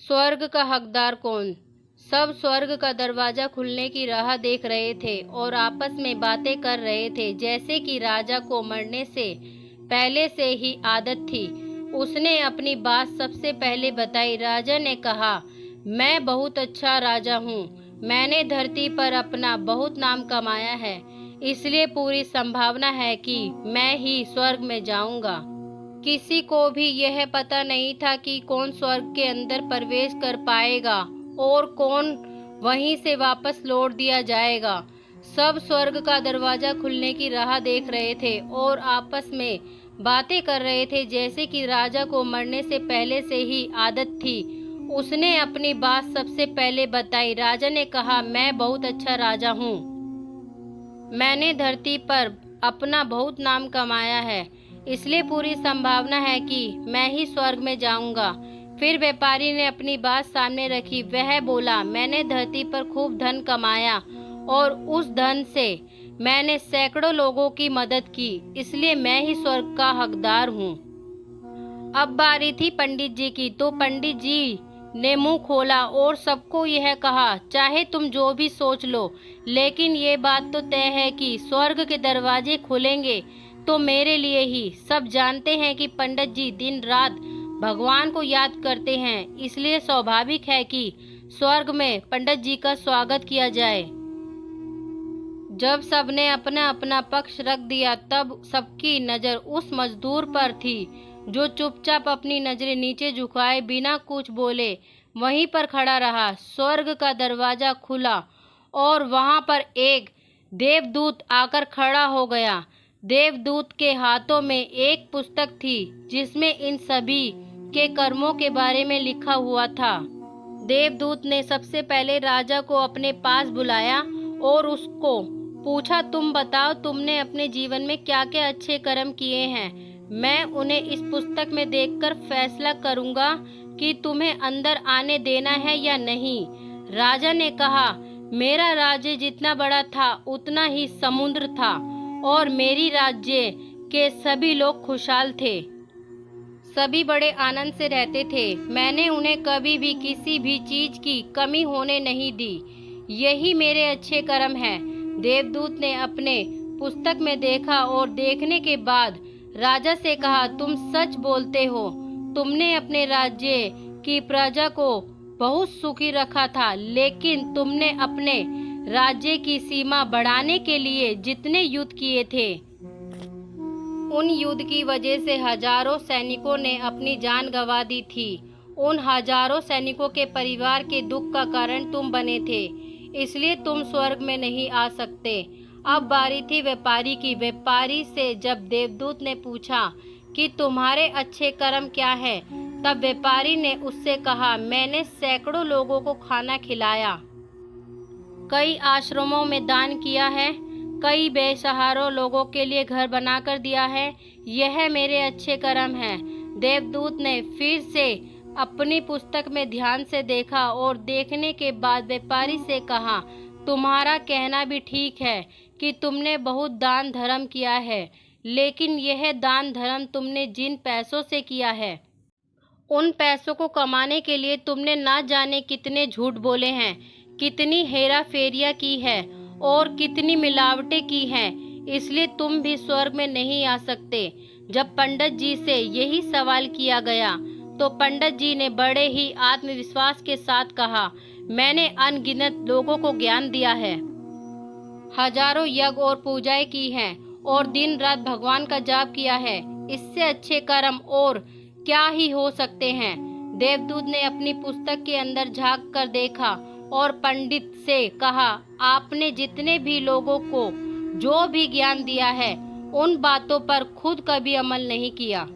स्वर्ग का हकदार कौन? सब स्वर्ग का दरवाजा खुलने की राह देख रहे थे और आपस में बातें कर रहे थे, जैसे कि राजा को मरने से पहले से ही आदत थी। उसने अपनी बात सबसे पहले बताई। राजा ने कहा, मैं बहुत अच्छा राजा हूँ। मैंने धरती पर अपना बहुत नाम कमाया है, इसलिए पूरी संभावना है कि मैं ही स्वर्ग में जाऊंगा। किसी को भी यह पता नहीं था कि कौन स्वर्ग के अंदर प्रवेश कर पाएगा और कौन वहीं से वापस लौट दिया जाएगा। सब स्वर्ग का दरवाजा खुलने की राह देख रहे थे और आपस में बातें कर रहे थे, जैसे कि राजा को मरने से पहले से ही आदत थी। उसने अपनी बात सबसे पहले बताई। राजा ने कहा, मैं बहुत अच्छा राजा हूँ। मैंने धरती पर अपना बहुत नाम कमाया है, इसलिए पूरी संभावना है कि मैं ही स्वर्ग में जाऊंगा। फिर व्यापारी ने अपनी बात सामने रखी। वह बोला, मैंने धरती पर खूब धन कमाया और उस धन से मैंने सैकड़ों लोगों की मदद की, इसलिए मैं ही स्वर्ग का हकदार हूँ। अब बारी थी पंडित जी की, तो पंडित जी ने मुंह खोला और सबको यह कहा, चाहे तुम जो भी सोच लो, लेकिन ये बात तो तय है कि स्वर्ग के दरवाजे खुलेंगे तो मेरे लिए ही। सब जानते हैं कि पंडित जी दिन रात भगवान को याद करते हैं, इसलिए स्वाभाविक है कि स्वर्ग में पंडित जी का स्वागत किया जाए। जब सबने अपना अपना पक्ष रख दिया, तब सबकी नजर उस मजदूर पर थी जो चुपचाप अपनी नजरें नीचे झुकाए बिना कुछ बोले वहीं पर खड़ा रहा। स्वर्ग का दरवाजा खुला और वहां पर एक देवदूत आकर खड़ा हो गया। देवदूत के हाथों में एक पुस्तक थी जिसमें इन सभी के कर्मों के बारे में लिखा हुआ था। देवदूत ने सबसे पहले राजा को अपने पास बुलाया और उसको पूछा, तुम बताओ, तुमने अपने जीवन में क्या क्या अच्छे कर्म किए हैं। मैं उन्हें इस पुस्तक में देखकर फैसला करूंगा कि तुम्हें अंदर आने देना है या नहीं। राजा ने कहा, मेरा राज्य जितना बड़ा था उतना ही समुद्र था और मेरी राज्य के सभी लोग खुशहाल थे। सभी बड़े आनंद से रहते थे। मैंने उन्हें कभी भी किसी भी चीज की कमी होने नहीं दी। यही मेरे अच्छे कर्म हैं। देवदूत ने अपने पुस्तक में देखा और देखने के बाद राजा से कहा, तुम सच बोलते हो। तुमने अपने राज्य की प्रजा को बहुत सुखी रखा था, लेकिन तुमने अपने राज्य की सीमा बढ़ाने के लिए जितने युद्ध किए थे, उन युद्ध की वजह से हजारों सैनिकों ने अपनी जान गंवा दी थी। उन हजारों सैनिकों के परिवार के दुख का कारण तुम बने थे, इसलिए तुम स्वर्ग में नहीं आ सकते। अब बारी थी व्यापारी की। व्यापारी से जब देवदूत ने पूछा कि तुम्हारे अच्छे कर्म क्या है, तब व्यापारी ने उससे कहा, मैंने सैकड़ों लोगों को खाना खिलाया, कई आश्रमों में दान किया है, कई बेसहारों लोगों के लिए घर बनाकर दिया है। यह मेरे अच्छे कर्म हैं। देवदूत ने फिर से अपनी पुस्तक में ध्यान से देखा और देखने के बाद व्यापारी से कहा, तुम्हारा कहना भी ठीक है कि तुमने बहुत दान धर्म किया है, लेकिन यह दान धर्म तुमने जिन पैसों से किया है, उन पैसों को कमाने के लिए तुमने ना जाने कितने झूठ बोले हैं, कितनी हेरा फेरियां की है और कितनी मिलावटें की हैं, इसलिए तुम भी स्वर्ग में नहीं आ सकते। जब पंडित जी से यही सवाल किया गया तो पंडित जी ने बड़े ही आत्मविश्वास के साथ कहा, मैंने अनगिनत लोगों को ज्ञान दिया है, हजारों यज्ञ और पूजाएं की हैं और दिन रात भगवान का जाप किया है। इससे अच्छे कर्म और क्या ही हो सकते हैं। देवदूत ने अपनी पुस्तक के अंदर झांक कर देखा और पंडित से कहा, आपने जितने भी लोगों को जो भी ज्ञान दिया है, उन बातों पर खुद कभी अमल नहीं किया।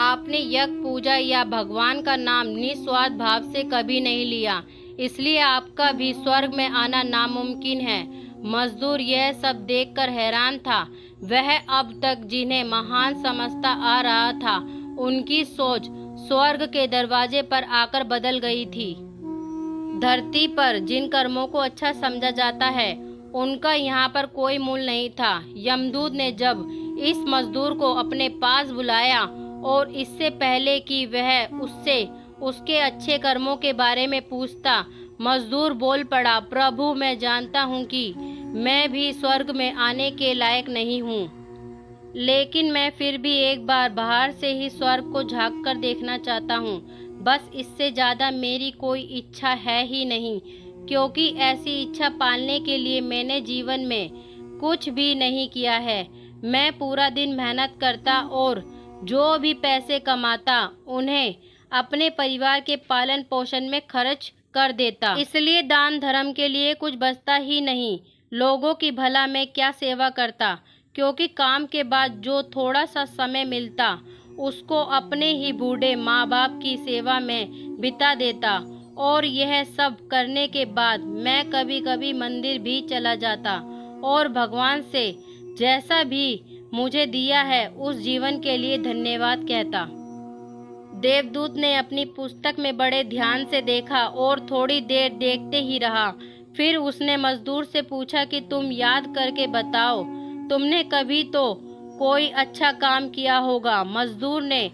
आपने यज्ञ पूजा या भगवान का नाम निस्वार्थ भाव से कभी नहीं लिया, इसलिए आपका भी स्वर्ग में आना नामुमकिन है। मजदूर यह सब देखकर हैरान था। वह अब तक जिन्हें महान समझता आ रहा था, उनकी सोच स्वर्ग के दरवाजे पर आकर बदल गई थी। धरती पर जिन कर्मों को अच्छा समझा जाता है, उनका यहाँ पर कोई मूल नहीं था। यमदूत ने जब इस मजदूर को अपने पास बुलाया और इससे पहले कि वह उससे उसके अच्छे कर्मों के बारे में पूछता, मजदूर बोल पड़ा, प्रभु मैं जानता हूँ कि मैं भी स्वर्ग में आने के लायक नहीं हूँ, लेकिन मैं फिर भी एक बार बाहर से ही स्वर्ग को झांक कर देखना चाहता हूँ। बस इससे ज़्यादा मेरी कोई इच्छा है ही नहीं, क्योंकि ऐसी इच्छा पालने के लिए मैंने जीवन में कुछ भी नहीं किया है। मैं पूरा दिन मेहनत करता और जो भी पैसे कमाता उन्हें अपने परिवार के पालन पोषण में खर्च कर देता, इसलिए दान धर्म के लिए कुछ बचता ही नहीं। लोगों की भला मैं क्या सेवा करता, क्योंकि काम के बाद जो थोड़ा सा समय मिलता उसको अपने ही बूढ़े माँ बाप की सेवा में बिता देता। और यह सब करने के बाद मैं कभी कभी मंदिर भी चला जाता और भगवान से जैसा भी मुझे दिया है उस जीवन के लिए धन्यवाद कहता। देवदूत ने अपनी पुस्तक में बड़े ध्यान से देखा और थोड़ी देर देखते ही रहा। फिर उसने मजदूर से पूछा कि तुम याद करके बताओ, तुमने कभी तो कोई अच्छा काम किया होगा। मजदूर ने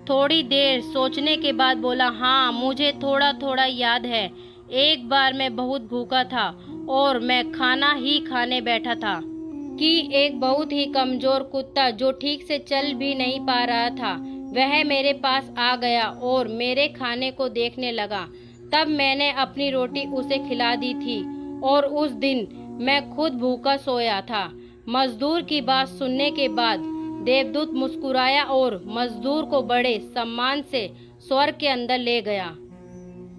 थोड़ी देर सोचने के बाद बोला, हाँ मुझे थोड़ा थोड़ा याद है। एक बार मैं बहुत भूखा था और मैं खाना ही खाने बैठा था कि एक बहुत ही कमजोर कुत्ता जो ठीक से चल भी नहीं पा रहा था वह मेरे पास आ गया और मेरे खाने को देखने लगा। तब मैंने अपनी रोटी उसे खिला दी थी और उस दिन मैं खुद भूखा सोया था। मजदूर की बात सुनने के बाद देवदूत मुस्कुराया और मजदूर को बड़े सम्मान से स्वर्ग के अंदर ले गया।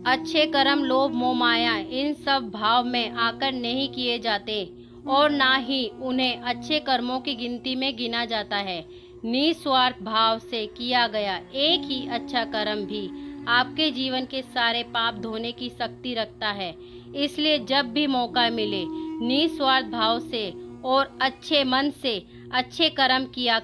अच्छे कर्म लोभ मोह माया इन सब भाव में आकर नहीं किए जाते और ना ही उन्हें अच्छे कर्मों की गिनती में गिना जाता है। निस्वार्थ भाव से किया गया एक ही अच्छा कर्म भी आपके जीवन के सारे पाप धोने की शक्ति रखता है। इसलिए जब भी मौका मिले निस्वार्थ भाव से और अच्छे मन से अच्छे कर्म किया